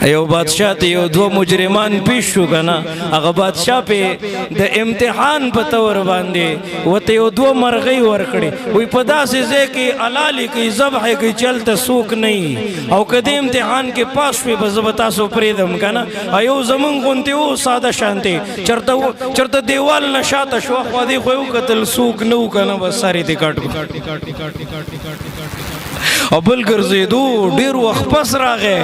یو بادشاہ ته یو دو مجرمان پیش شو کنا هغه بادشاہ په د امتحان په تور باندې وته یو دو مرغۍ ورکړي وي په داسې ځای کې حلالي کوي ذبح کوي چلته سوک نه او کدی امتحان کې پاس وي به زه به تاسو پرېږدم کنه یو زمونږ غوندې و ساده شانتې چېرته دیوال نه شاته شو خوا دې خو یې وکتل سوک نه و کنه بس سر یې ترې کټ او بل ګرځېدو ډېر وخت پس راغی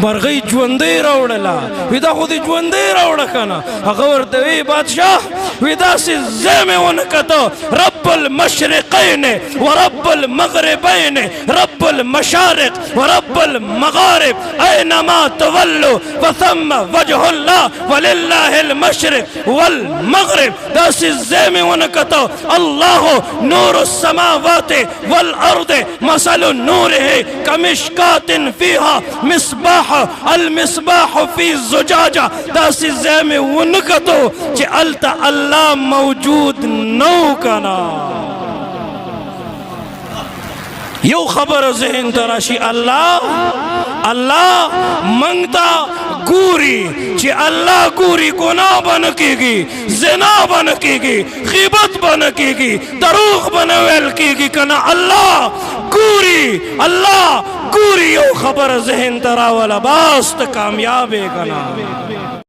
مرغۍ ژوندۍ راوړله وي دا خو دې ژوندۍ راوړه که نه هغه ورته وی بادشاه وي داسې ځای مې ونه کته رب المشرقین ورب المغربین رب المشارق ورب المغارب اینما تولوا فثم وجه الله ولله المشرق والمغرب داسې ځای مې ونه کته الله نور السماوات والارض مثل نوره كمشكات فيها مصباح المصباح في الزجاجة داسي زامي ونكتو چه التا الله موجود نو کنا یو خبر ذهن تراشی اللہ منگتا گوری چی اللہ گوری گناہ بنکی گی زنا بنکی گی غیبت بنکی گی دروغ بنویل کی گی کنا اللہ گوری یو خبر ذہن تراولا باست کامیابے کنا